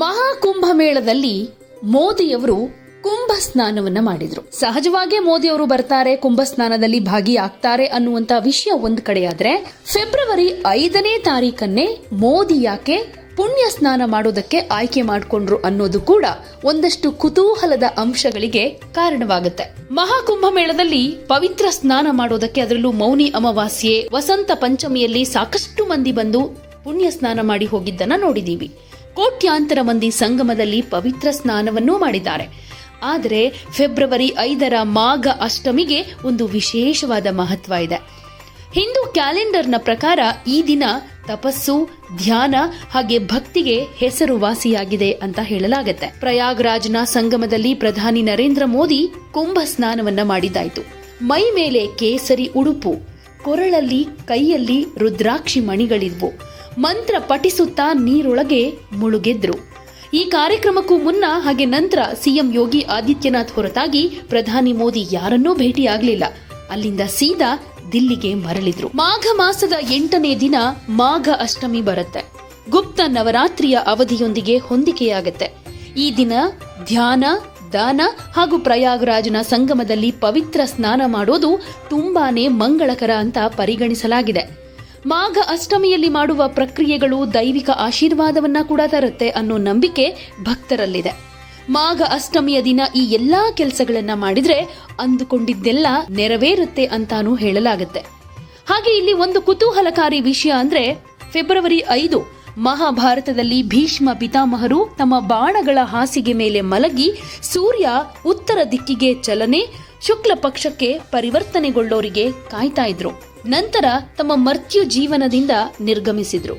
ಮಹಾಕುಂಭಮೇಳದಲ್ಲಿ ಮೋದಿಯವರು ಕುಂಭ ಸ್ನಾನವನ್ನ ಮಾಡಿದ್ರು. ಸಹಜವಾಗಿ ಮೋದಿಯವರು ಬರ್ತಾರೆ, ಕುಂಭ ಸ್ನಾನದಲ್ಲಿ ಭಾಗಿಯಾಗ್ತಾರೆ ಅನ್ನುವಂತ ವಿಷಯ ಒಂದ್ ಕಡೆಯಾದ್ರೆ, ಫೆಬ್ರವರಿ 5ನೇ ತಾರೀಕನ್ನೇ ಮೋದಿ ಯಾಕೆ ಪುಣ್ಯ ಸ್ನಾನ ಮಾಡೋದಕ್ಕೆ ಆಯ್ಕೆ ಮಾಡಿಕೊಂಡ್ರು ಅನ್ನೋದು ಕೂಡ ಒಂದಷ್ಟು ಕುತೂಹಲದ ಅಂಶಗಳಿಗೆ ಕಾರಣವಾಗುತ್ತೆ. ಮಹಾಕುಂಭಮೇಳದಲ್ಲಿ ಪವಿತ್ರ ಸ್ನಾನ ಮಾಡೋದಕ್ಕೆ, ಅದರಲ್ಲೂ ಮೌನಿ ಅಮಾವಾಸ್ಯೆ, ವಸಂತ ಪಂಚಮಿಯಲ್ಲಿ ಸಾಕಷ್ಟು ಮಂದಿ ಬಂದು ಪುಣ್ಯ ಸ್ನಾನ ಮಾಡಿ ಹೋಗಿದ್ದನ್ನ ನೋಡಿದೀವಿ. ಕೋಟ್ಯಾಂತರ ಮಂದಿ ಸಂಗಮದಲ್ಲಿ ಪವಿತ್ರ ಸ್ನಾನವನ್ನೂ ಮಾಡಿದ್ದಾರೆ. ಆದರೆ ಫೆಬ್ರವರಿ 5ರ ಮಾಘ ಅಷ್ಟಮಿಗೆ ಒಂದು ವಿಶೇಷವಾದ ಮಹತ್ವ ಇದೆ. ಹಿಂದೂ ಕ್ಯಾಲೆಂಡರ್ನ ಪ್ರಕಾರ ಈ ದಿನ ತಪಸ್ಸು, ಧ್ಯಾನ ಹಾಗೆ ಭಕ್ತಿಗೆ ಹೆಸರುವಾಸಿಯಾಗಿದೆ ಅಂತ ಹೇಳಲಾಗುತ್ತೆ. ಪ್ರಯಾಗ್ರಾಜ್ನ ಸಂಗಮದಲ್ಲಿ ಪ್ರಧಾನಿ ನರೇಂದ್ರ ಮೋದಿ ಕುಂಭ ಸ್ನಾನವನ್ನ ಮಾಡಿದ್ದಾಯ್ತು. ಮೈ ಮೇಲೆ ಕೇಸರಿ ಉಡುಪು, ಕೊರಳಲ್ಲಿ ಕೈಯಲ್ಲಿ ರುದ್ರಾಕ್ಷಿ ಮಣಿಗಳಿದ್ವು. ಮಂತ್ರ ಪಠಿಸುತ್ತಾ ನೀರೊಳಗೆ ಮುಳುಗೆದ್ರು. ಈ ಕಾರ್ಯಕ್ರಮಕ್ಕೂ ಮುನ್ನ ಹಾಗೆ ನಂತರ ಸಿಎಂ ಯೋಗಿ ಆದಿತ್ಯನಾಥ್ ಹೊರತಾಗಿ ಪ್ರಧಾನಿ ಮೋದಿ ಯಾರನ್ನೂ ಭೇಟಿಯಾಗಲಿಲ್ಲ. ಅಲ್ಲಿಂದ ಸೀದಾ ದಿಲ್ಲಿಗೆ ಮರಳಿದ್ರು. ಮಾಘ ಮಾಸದ 8ನೇ ದಿನ ಮಾಘ ಅಷ್ಟಮಿ ಬರುತ್ತೆ. ಗುಪ್ತ ನವರಾತ್ರಿಯ ಅವಧಿಯೊಂದಿಗೆ ಹೊಂದಿಕೆಯಾಗತ್ತೆ. ಈ ದಿನ ಧ್ಯಾನ, ದಾನ ಹಾಗೂ ಪ್ರಯಾಗ್ರಾಜ್ನ ಸಂಗಮದಲ್ಲಿ ಪವಿತ್ರ ಸ್ನಾನ ಮಾಡೋದು ತುಂಬಾನೇ ಮಂಗಳಕರ ಅಂತ ಪರಿಗಣಿಸಲಾಗಿದೆ. ಮಾಘ ಅಷ್ಟಮಿಯಲ್ಲಿ ಮಾಡುವ ಪ್ರಕ್ರಿಯೆಗಳು ದೈವಿಕ ಆಶೀರ್ವಾದವನ್ನ ಕೂಡ ತರುತ್ತೆ ಅನ್ನೋ ನಂಬಿಕೆ ಭಕ್ತರಲ್ಲಿದೆ. ಮಾಘ ಅಷ್ಟಮಿಯ ದಿನ ಈ ಎಲ್ಲಾ ಕೆಲಸಗಳನ್ನ ಮಾಡಿದ್ರೆ ಅಂದುಕೊಂಡಿದ್ದೆಲ್ಲ ನೆರವೇರುತ್ತೆ ಅಂತಾನೂ ಹೇಳಲಾಗುತ್ತೆ. ಹಾಗೆ ಇಲ್ಲಿ ಒಂದು ಕುತೂಹಲಕಾರಿ ವಿಷಯ ಅಂದ್ರೆ, ಫೆಬ್ರವರಿ 5 ಮಹಾಭಾರತದಲ್ಲಿ ಭೀಷ್ಮ ಪಿತಾಮಹರು ತಮ್ಮ ಬಾಣಗಳ ಹಾಸಿಗೆ ಮೇಲೆ ಮಲಗಿ ಸೂರ್ಯ ಉತ್ತರ ದಿಕ್ಕಿಗೆ ಚಲನೆ, ಶುಕ್ಲ ಪಕ್ಷಕ್ಕೆ ಪರಿವರ್ತನೆಗೊಳ್ಳೋರಿಗೆ ಕಾಯ್ತಾ ಇದ್ರು. ನಂತರ ತಮ್ಮ ಮರ್ತ್ಯು ಜೀವನದಿಂದ ನಿರ್ಗಮಿಸಿದ್ರು.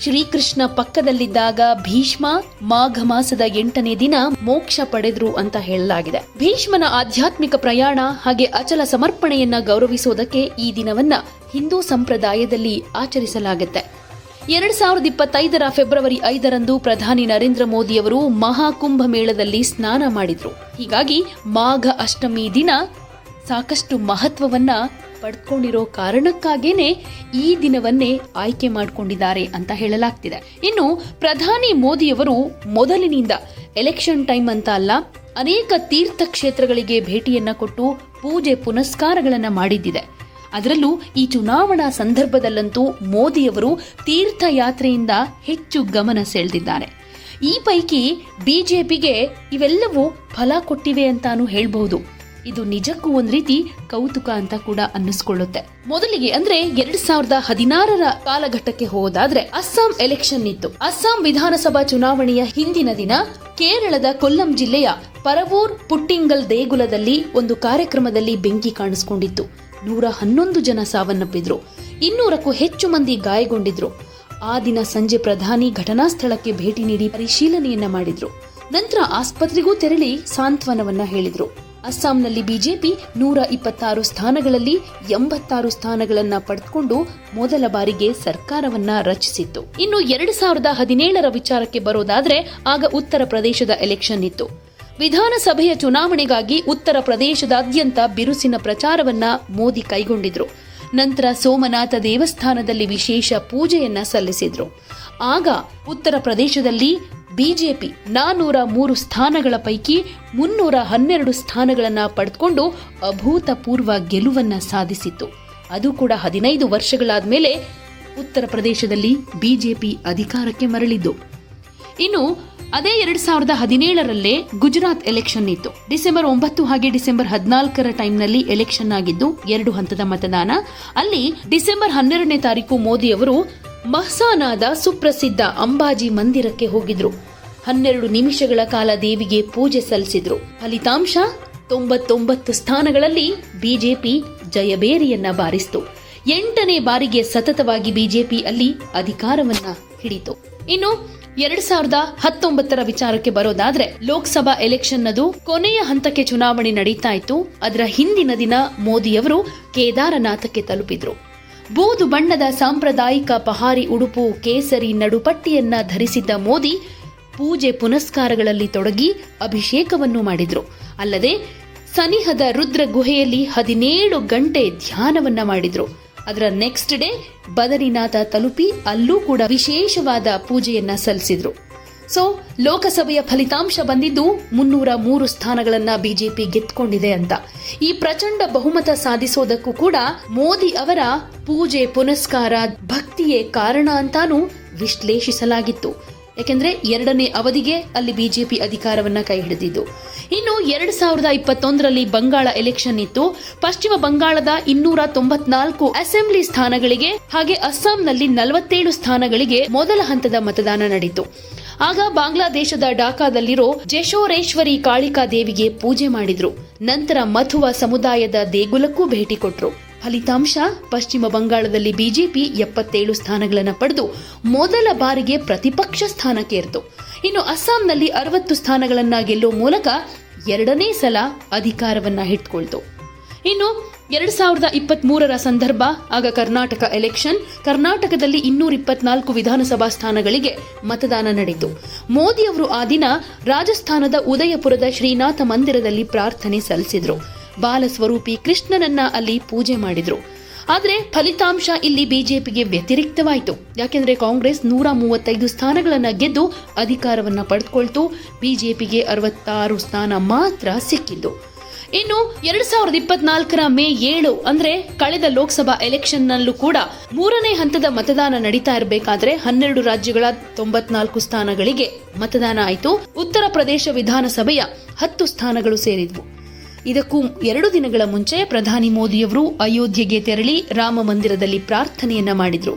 ಶ್ರೀಕೃಷ್ಣ ಪಕ್ಕದಲ್ಲಿದ್ದಾಗ ಭೀಷ್ಮ ಮಾಘ ಮಾಸದ 8ನೇ ದಿನ ಮೋಕ್ಷ ಪಡೆದ್ರು ಅಂತ ಹೇಳಲಾಗಿದೆ. ಭೀಷ್ಮನ ಆಧ್ಯಾತ್ಮಿಕ ಪ್ರಯಾಣ ಹಾಗೆ ಅಚಲ ಸಮರ್ಪಣೆಯನ್ನ ಗೌರವಿಸೋದಕ್ಕೆ ಈ ದಿನವನ್ನ ಹಿಂದೂ ಸಂಪ್ರದಾಯದಲ್ಲಿ ಆಚರಿಸಲಾಗುತ್ತೆ. 2025ರ ಫೆಬ್ರವರಿ 5ರಂದು ಪ್ರಧಾನಿ ನರೇಂದ್ರ ಮೋದಿಯವರು ಮಹಾಕುಂಭ ಮೇಳದಲ್ಲಿ ಸ್ನಾನ ಮಾಡಿದ್ರು. ಹೀಗಾಗಿ ಮಾಘ ಅಷ್ಟಮಿ ದಿನ ಸಾಕಷ್ಟು ಮಹತ್ವವನ್ನ ಪಡ್ಕೊಂಡಿರೋ ಕಾರಣಕ್ಕಾಗೇನೆ ಈ ದಿನವನ್ನೇ ಆಯ್ಕೆ ಮಾಡಿಕೊಂಡಿದ್ದಾರೆ ಅಂತ ಹೇಳಲಾಗ್ತಿದೆ. ಇನ್ನು ಪ್ರಧಾನಿ ಮೋದಿಯವರು ಮೊದಲಿನಿಂದ ಎಲೆಕ್ಷನ್ ಟೈಮ್ ಅಂತ ಅಲ್ಲ, ಅನೇಕ ತೀರ್ಥ ಕ್ಷೇತ್ರಗಳಿಗೆ ಭೇಟಿಯನ್ನ ಕೊಟ್ಟು ಪೂಜೆ ಪುನಸ್ಕಾರಗಳನ್ನ ಮಾಡಿದ್ದಿದೆ. ಅದರಲ್ಲೂ ಈ ಚುನಾವಣಾ ಸಂದರ್ಭದಲ್ಲಂತೂ ಮೋದಿಯವರು ತೀರ್ಥಯಾತ್ರೆಯಿಂದ ಹೆಚ್ಚು ಗಮನ ಸೆಳೆದಿದ್ದಾರೆ. ಈ ಪೈಕಿ ಬಿಜೆಪಿಗೆ ಇವೆಲ್ಲವೂ ಫಲ ಕೊಟ್ಟಿವೆ ಅಂತಾನು ಹೇಳ್ಬಹುದು. ಇದು ನಿಜಕ್ಕೂ ಒಂದ್ ರೀತಿ ಕೌತುಕ ಅಂತ ಕೂಡ ಅನ್ನಿಸ್ಕೊಳ್ಳುತ್ತೆ. ಮೊದಲಿಗೆ ಅಂದ್ರೆ 2016ರ ಕಾಲಘಟ್ಟಕ್ಕೆ ಹೋದಾದ್ರೆ ಅಸ್ಸಾಂ ಎಲೆಕ್ಷನ್ ಇತ್ತು. ಅಸ್ಸಾಂ ವಿಧಾನಸಭಾ ಚುನಾವಣೆಯ ಹಿಂದಿನ ದಿನ ಕೇರಳದ ಕೊಲ್ಲಂ ಜಿಲ್ಲೆಯ ಪರವೂರ್ ಪುಟ್ಟಿಂಗಲ್ ದೇಗುಲದಲ್ಲಿ ಒಂದು ಕಾರ್ಯಕ್ರಮದಲ್ಲಿ ಬೆಂಕಿ ಕಾಣಿಸಿಕೊಂಡಿತ್ತು. 111 ಜನ ಸಾವನ್ನಪ್ಪಿದ್ರು, 200ಕ್ಕೂ ಹೆಚ್ಚು ಮಂದಿ ಗಾಯಗೊಂಡಿದ್ರು. ಆ ದಿನ ಸಂಜೆ ಪ್ರಧಾನಿ ಘಟನಾ ಸ್ಥಳಕ್ಕೆ ಭೇಟಿ ನೀಡಿ ಪರಿಶೀಲನೆಯನ್ನ ಮಾಡಿದ್ರು. ನಂತರ ಆಸ್ಪತ್ರೆಗೂ ತೆರಳಿ ಸಾಂತ್ವನವನ್ನ ಹೇಳಿದ್ರು. ಅಸ್ಸಾಂನಲ್ಲಿ ಬಿಜೆಪಿ 126 ಸ್ಥಾನಗಳಲ್ಲಿ 86 ಸ್ಥಾನಗಳನ್ನ ಪಡೆದುಕೊಂಡು ಮೊದಲ ಬಾರಿಗೆ ಸರ್ಕಾರವನ್ನ ರಚಿಸಿತ್ತು. ಇನ್ನು 2017ರ ವಿಚಾರಕ್ಕೆ ಬರೋದಾದ್ರೆ, ಆಗ ಉತ್ತರ ಪ್ರದೇಶದ ಎಲೆಕ್ಷನ್ ಇತ್ತು. ವಿಧಾನಸಭೆಯ ಚುನಾವಣೆಗಾಗಿ ಉತ್ತರ ಪ್ರದೇಶದಾದ್ಯಂತ ಬಿರುಸಿನ ಪ್ರಚಾರವನ್ನ ಮೋದಿ ಕೈಗೊಂಡಿದ್ರು. ನಂತರ ಸೋಮನಾಥ ದೇವಸ್ಥಾನದಲ್ಲಿ ವಿಶೇಷ ಪೂಜೆಯನ್ನ ಸಲ್ಲಿಸಿದ್ರು. ಆಗ ಉತ್ತರ ಪ್ರದೇಶದಲ್ಲಿ ಬಿಜೆಪಿ 403 ಸ್ಥಾನಗಳ ಪೈಕಿ 312 ಸ್ಥಾನಗಳನ್ನ ಪಡೆದುಕೊಂಡು ಅಭೂತಪೂರ್ವ ಗೆಲುವನ್ನ ಸಾಧಿಸಿತ್ತು. ಅದು ಕೂಡ 15 ವರ್ಷಗಳಾದ್ಮೇಲೆ ಉತ್ತರ ಪ್ರದೇಶದಲ್ಲಿ ಬಿಜೆಪಿ ಅಧಿಕಾರಕ್ಕೆ ಮರಳಿದ್ದು. ಇನ್ನು ಅದೇ 2017ರಲ್ಲೇ ಗುಜರಾತ್ ಎಲೆಕ್ಷನ್ ಇತ್ತು. ಡಿಸೆಂಬರ್ 9 ಹಾಗೆ ಡಿಸೆಂಬರ್ 14ರ ಟೈಮ್ನಲ್ಲಿ ಎಲೆಕ್ಷನ್ ಆಗಿದ್ದು 2 ಹಂತದ ಮತದಾನ. ಅಲ್ಲಿ ಡಿಸೆಂಬರ್ 12ನೇ ತಾರೀಕು ಮೋದಿ ಅವರು ಮಹ್ಸಾನಾದ ಸುಪ್ರಸಿದ್ಧ ಅಂಬಾಜಿ ಮಂದಿರಕ್ಕೆ ಹೋಗಿದ್ರು. 12 ನಿಮಿಷಗಳ ಕಾಲ ದೇವಿಗೆ ಪೂಜೆ ಸಲ್ಲಿಸಿದ್ರು. ಫಲಿತಾಂಶ 99 ಸ್ಥಾನಗಳಲ್ಲಿ ಬಿಜೆಪಿ ಜಯಬೇರಿಯನ್ನ ಬಾರಿಸಿತು. 8ನೇ ಬಾರಿಗೆ ಸತತವಾಗಿ ಬಿಜೆಪಿ ಅಲ್ಲಿ ಅಧಿಕಾರವನ್ನ ಹಿಡಿತು. ಇನ್ನು 2019ರ ವಿಚಾರಕ್ಕೆ ಬರೋದಾದ್ರೆ, ಲೋಕಸಭಾ ಎಲೆಕ್ಷನ್ ಅದು ಕೊನೆಯ ಹಂತಕ್ಕೆ ಚುನಾವಣೆ ನಡೀತಾ ಇತ್ತು. ಅದರ ಹಿಂದಿನ ದಿನ ಮೋದಿಯವರು ಕೇದಾರನಾಥಕ್ಕೆ ತಲುಪಿದ್ರು. ಬೂದು ಬಣ್ಣದ ಸಾಂಪ್ರದಾಯಿಕ ಪಹಾರಿ ಉಡುಪು, ಕೇಸರಿ ನಡುಪಟ್ಟಿಯನ್ನ ಧರಿಸಿದ್ದ ಮೋದಿ ಪೂಜೆ ಪುನಸ್ಕಾರಗಳಲ್ಲಿ ತೊಡಗಿ ಅಭಿಷೇಕವನ್ನು ಮಾಡಿದ್ರು. ಅಲ್ಲದೆ ಸನಿಹದ ರುದ್ರ ಗುಹೆಯಲ್ಲಿ 17 ಗಂಟೆ ಧ್ಯಾನವನ್ನ ಮಾಡಿದ್ರು. ಅದರ ನೆಕ್ಸ್ಟ್ ಡೇ ಬದರಿನಾಥ ತಲುಪಿ ಅಲ್ಲೂ ಕೂಡ ವಿಶೇಷವಾದ ಪೂಜೆಯನ್ನ ಸಲ್ಲಿಸಿದ್ರು. ಸೊ ಲೋಕಸಭೆಯ ಫಲಿತಾಂಶ ಬಂದಿದ್ದು 303 ಸ್ಥಾನಗಳನ್ನ ಬಿಜೆಪಿ ಗೆದ್ದುಕೊಂಡಿದೆ ಅಂತ. ಈ ಪ್ರಚಂಡ ಬಹುಮತ ಸಾಧಿಸೋದಕ್ಕೂ ಕೂಡ ಮೋದಿ ಅವರ ಪೂಜೆ ಪುನಸ್ಕಾರ ಭಕ್ತಿಯೇ ಕಾರಣ ಅಂತಾನೂ ವಿಶ್ಲೇಷಿಸಲಾಗಿತ್ತು. ಯಾಕೆಂದ್ರೆ 2ನೇ ಅವಧಿಗೆ ಅಲ್ಲಿ ಬಿಜೆಪಿ ಅಧಿಕಾರವನ್ನ ಕೈ ಹಿಡಿದಿದ್ದು. ಇನ್ನು 2021ರಲ್ಲಿ ಬಂಗಾಳ ಎಲೆಕ್ಷನ್ ಇತ್ತು. ಪಶ್ಚಿಮ ಬಂಗಾಳದ 294 ಅಸೆಂಬ್ಲಿ ಸ್ಥಾನಗಳಿಗೆ ಹಾಗೆ ಅಸ್ಸಾಂನಲ್ಲಿ 47 ಸ್ಥಾನಗಳಿಗೆ ಮೊದಲ ಹಂತದ ಮತದಾನ ನಡೆಯಿತು. ಆಗ ಬಾಂಗ್ಲಾದೇಶದ ಢಾಕಾದಲ್ಲಿರೋ ಜೇಶೋರೇಶ್ವರಿ ಕಾಳಿಕಾ ದೇವಿಗೆ ಪೂಜೆ ಮಾಡಿದ್ರು. ನಂತರ ಮಥುವಾ ಸಮುದಾಯದ ದೇಗುಲಕ್ಕೂ ಭೇಟಿ ಕೊಟ್ರು. ಫಲಿತಾಂಶ ಪಶ್ಚಿಮ ಬಂಗಾಳದಲ್ಲಿ ಬಿಜೆಪಿ 77 ಸ್ಥಾನಗಳನ್ನು ಪಡೆದು ಮೊದಲ ಬಾರಿಗೆ ಪ್ರತಿಪಕ್ಷ ಸ್ಥಾನಕ್ಕೇರಿತು. ಇನ್ನು ಅಸ್ಸಾಂನಲ್ಲಿ 60 ಸ್ಥಾನಗಳನ್ನ ಗೆಲ್ಲುವ ಮೂಲಕ 2ನೇ ಸಲ ಅಧಿಕಾರವನ್ನ ಹಿಡಿದುಕೊಳ್ತು. ಇನ್ನು 2023ರ ಸಂದರ್ಭ, ಆಗ ಕರ್ನಾಟಕ ಎಲೆಕ್ಷನ್. ಕರ್ನಾಟಕದಲ್ಲಿ 224 ವಿಧಾನಸಭಾ ಸ್ಥಾನಗಳಿಗೆ ಮತದಾನ ನಡೆಯಿತು. ಮೋದಿ ಅವರು ಆ ದಿನ ರಾಜಸ್ಥಾನದ ಉದಯಪುರದ ಶ್ರೀನಾಥ ಮಂದಿರದಲ್ಲಿ ಪ್ರಾರ್ಥನೆ ಸಲ್ಲಿಸಿದ್ರು. ಬಾಲಸ್ವರೂಪಿ ಕೃಷ್ಣನನ್ನ ಅಲ್ಲಿ ಪೂಜೆ ಮಾಡಿದ್ರು. ಆದ್ರೆ ಫಲಿತಾಂಶ ಇಲ್ಲಿ ಬಿಜೆಪಿಗೆ ವ್ಯತಿರಿಕ್ತವಾಯಿತು. ಯಾಕೆಂದ್ರೆ ಕಾಂಗ್ರೆಸ್ 135 ಸ್ಥಾನಗಳನ್ನ ಗೆದ್ದು ಅಧಿಕಾರವನ್ನ ಪಡೆದುಕೊಳ್ತು. ಬಿಜೆಪಿಗೆ 66 ಸ್ಥಾನ ಮಾತ್ರ ಸಿಕ್ಕಿದ್ದು. ಇನ್ನು 2024ರ ಮೇ 7 ಅಂದ್ರೆ ಕಳೆದ ಲೋಕಸಭಾ ಎಲೆಕ್ಷನ್ ನಲ್ಲೂ ಕೂಡ 3ನೇ ಹಂತದ ಮತದಾನ ನಡೀತಾ ಇರಬೇಕಾದ್ರೆ 12 ರಾಜ್ಯಗಳ 94 ಸ್ಥಾನಗಳಿಗೆ ಮತದಾನ ಆಯಿತು. ಉತ್ತರ ಪ್ರದೇಶ ವಿಧಾನಸಭೆಯ 10 ಸ್ಥಾನಗಳು ಸೇರಿದ್ವು. ಇದಕ್ಕೂ 2 ದಿನಗಳ ಮುಂಚೆ ಪ್ರಧಾನಿ ಮೋದಿಯವರು ಅಯೋಧ್ಯೆಗೆ ತೆರಳಿ ರಾಮ ಮಂದಿರದಲ್ಲಿ ಪ್ರಾರ್ಥನೆಯನ್ನ ಮಾಡಿದ್ರು.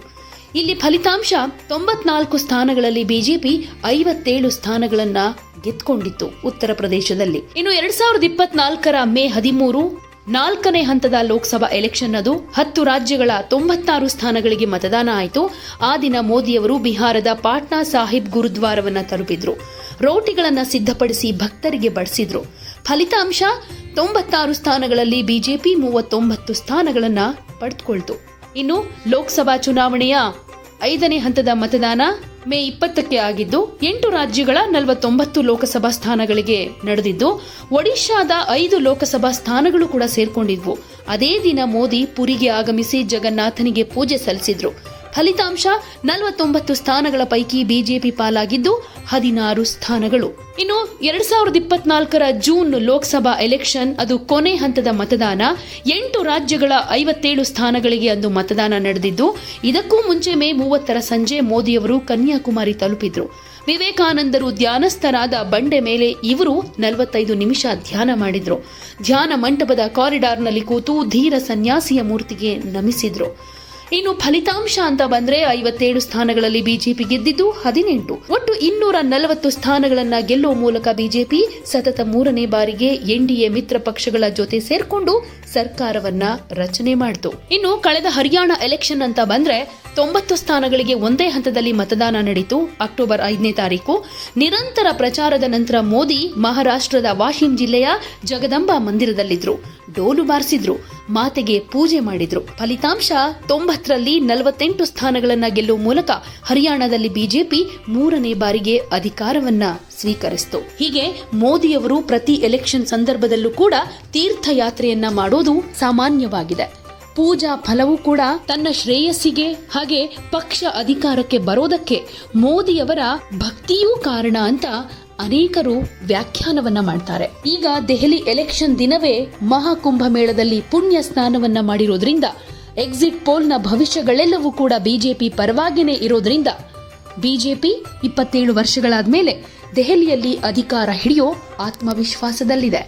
ಇಲ್ಲಿ ಫಲಿತಾಂಶ 94 ಸ್ಥಾನಗಳಲ್ಲಿ ಬಿಜೆಪಿ 57 ಸ್ಥಾನಗಳನ್ನ ಗೆದ್ದುಕೊಂಡಿತ್ತು ಉತ್ತರ ಪ್ರದೇಶದಲ್ಲಿ. ಇನ್ನು 2024ರ ಮೇ 13 4ನೇ ಹಂತದ ಲೋಕಸಭಾ ಎಲೆಕ್ಷನ್ ಅದು 10 ರಾಜ್ಯಗಳ 96 ಸ್ಥಾನಗಳಿಗೆ ಮತದಾನ ಆಯಿತು. ಆ ದಿನ ಮೋದಿಯವರು ಬಿಹಾರದ ಪಾಟ್ನಾ ಸಾಹಿಬ್ ಗುರುದ್ವಾರವನ್ನ ತಲುಪಿದ್ರು. ರೋಟಿಗಳನ್ನ ಸಿದ್ಧಪಡಿಸಿ ಭಕ್ತರಿಗೆ ಬಡಿಸಿದ್ರು. ಫಲಿತಾಂಶ 96 ಸ್ಥಾನಗಳಲ್ಲಿ ಬಿಜೆಪಿ 39 ಸ್ಥಾನಗಳನ್ನ ಪಡೆದುಕೊಳ್ತು. ಇನ್ನು ಲೋಕಸಭಾ ಚುನಾವಣೆಯ 5ನೇ ಹಂತದ ಮತದಾನ ಮೇ 20ಕ್ಕೆ ಆಗಿದ್ದು 8 ರಾಜ್ಯಗಳ 49 ಲೋಕಸಭಾ ಸ್ಥಾನಗಳಿಗೆ ನಡೆದಿದ್ದು ಒಡಿಶಾದ 5 ಲೋಕಸಭಾ ಸ್ಥಾನಗಳು ಕೂಡ ಸೇರ್ಕೊಂಡಿದ್ವು. ಅದೇ ದಿನ ಮೋದಿ ಪುರಿಗೆ ಆಗಮಿಸಿ ಜಗನ್ನಾಥನಿಗೆ ಪೂಜೆ ಸಲ್ಲಿಸಿದ್ರು. ಫಲಿತಾಂಶ 49 ಸ್ಥಾನಗಳ ಪೈಕಿ ಬಿಜೆಪಿ ಪಾಲಾಗಿದ್ದು 16 ಸ್ಥಾನಗಳು. ಇನ್ನು 2024ರ ಜೂನ್ ಲೋಕಸಭಾ ಎಲೆಕ್ಷನ್ ಅದು ಕೊನೆ ಹಂತದ ಮತದಾನ. 8 ರಾಜ್ಯಗಳ 57 ಸ್ಥಾನಗಳಿಗೆ ಅಂದು ಮತದಾನ ನಡೆದಿದ್ದು ಇದಕ್ಕೂ ಮುಂಚೆ ಮೇ 30ರ ಸಂಜೆ ಮೋದಿಯವರು ಕನ್ಯಾಕುಮಾರಿ ತಲುಪಿದ್ರು. ವಿವೇಕಾನಂದರು ಧ್ಯಾನಸ್ಥರಾದ ಬಂಡೆ ಮೇಲೆ ಇವರು 45 ನಿಮಿಷ ಧ್ಯಾನ ಮಾಡಿದ್ರು. ಧ್ಯಾನ ಮಂಟಪದ ಕಾರಿಡಾರ್ನಲ್ಲಿ ಕೂತು ಧೀರ ಸನ್ಯಾಸಿಯ ಮೂರ್ತಿಗೆ ನಮಿಸಿದ್ರು. ಇನ್ನು ಫಲಿತಾಂಶ ಅಂತ ಬಂದ್ರೆ 57 ಸ್ಥಾನಗಳಲ್ಲಿ ಬಿಜೆಪಿ ಗೆದ್ದಿದ್ದು 18. ಒಟ್ಟು 240 ಸ್ಥಾನಗಳನ್ನ ಗೆಲ್ಲುವ ಮೂಲಕ ಬಿಜೆಪಿ ಸತತ 3ನೇ ಬಾರಿಗೆ ಎನ್ಡಿಎ ಮಿತ್ರ ಪಕ್ಷಗಳ ಜೊತೆ ಸೇರ್ಕೊಂಡು ಸರ್ಕಾರವನ್ನ ರಚನೆ ಮಾಡಿತು. ಇನ್ನು ಕಳೆದ ಹರಿಯಾಣ ಎಲೆಕ್ಷನ್ ಅಂತ ಬಂದ್ರೆ 90 ಸ್ಥಾನಗಳಿಗೆ ಒಂದೇ ಹಂತದಲ್ಲಿ ಮತದಾನ ನಡೆಯಿತು. ಅಕ್ಟೋಬರ್ 5ನೇ ತಾರೀಕು ನಿರಂತರ ಪ್ರಚಾರದ ನಂತರ ಮೋದಿ ಮಹಾರಾಷ್ಟ್ರದ ವಾಶಿಂ ಜಿಲ್ಲೆಯ ಜಗದಂಬಾ ಮಂದಿರದಲ್ಲಿದ್ರು. ಡೋಲು ಬಾರಿಸಿದ್ರು, ಮಾತೆಗೆ ಪೂಜೆ ಮಾಡಿದ್ರು. ಫಲಿತಾಂಶ 90ರಲ್ಲಿ 48 ಸ್ಥಾನಗಳನ್ನ ಗೆಲ್ಲುವ ಮೂಲಕ ಹರಿಯಾಣದಲ್ಲಿ ಬಿಜೆಪಿ 3ನೇ ಬಾರಿಗೆ ಅಧಿಕಾರವನ್ನ ಸ್ವೀಕರಿಸಿತು. ಹೀಗೆ ಮೋದಿಯವರು ಪ್ರತಿ ಎಲೆಕ್ಷನ್ ಸಂದರ್ಭದಲ್ಲೂ ಕೂಡ ತೀರ್ಥಯಾತ್ರೆಯನ್ನ ಮಾಡೋದು ಸಾಮಾನ್ಯವಾಗಿದೆ. ಪೂಜಾ ಫಲವೂ ಕೂಡ ತನ್ನ ಶ್ರೇಯಸ್ಸಿಗೆ ಹಾಗೆ ಪಕ್ಷ ಅಧಿಕಾರಕ್ಕೆ ಬರೋದಕ್ಕೆ ಮೋದಿಯವರ ಭಕ್ತಿಯೂ ಕಾರಣ ಅಂತ ಅನೇಕರು ವ್ಯಾಖ್ಯಾನವನ್ನ ಮಾಡ್ತಾರೆ. ಈಗ ದೆಹಲಿ ಎಲೆಕ್ಷನ್ ದಿನವೇ ಮಹಾಕುಂಭಮೇಳದಲ್ಲಿ ಪುಣ್ಯ ಸ್ನಾನವನ್ನ ಮಾಡಿರೋದ್ರಿಂದ ಎಕ್ಸಿಟ್ ಪೋಲ್ನ ಭವಿಷ್ಯಗಳೆಲ್ಲವೂ ಕೂಡ ಬಿಜೆಪಿ ಪರವಾಗಿನೇ ಇರೋದ್ರಿಂದ ಬಿಜೆಪಿ 27 ವರ್ಷಗಳಾದ್ಮೇಲೆ ದೆಹಲಿಯಲ್ಲಿ ಅಧಿಕಾರ ಹಿಡಿಯೋ ಆತ್ಮವಿಶ್ವಾಸದಲ್ಲಿದೆ.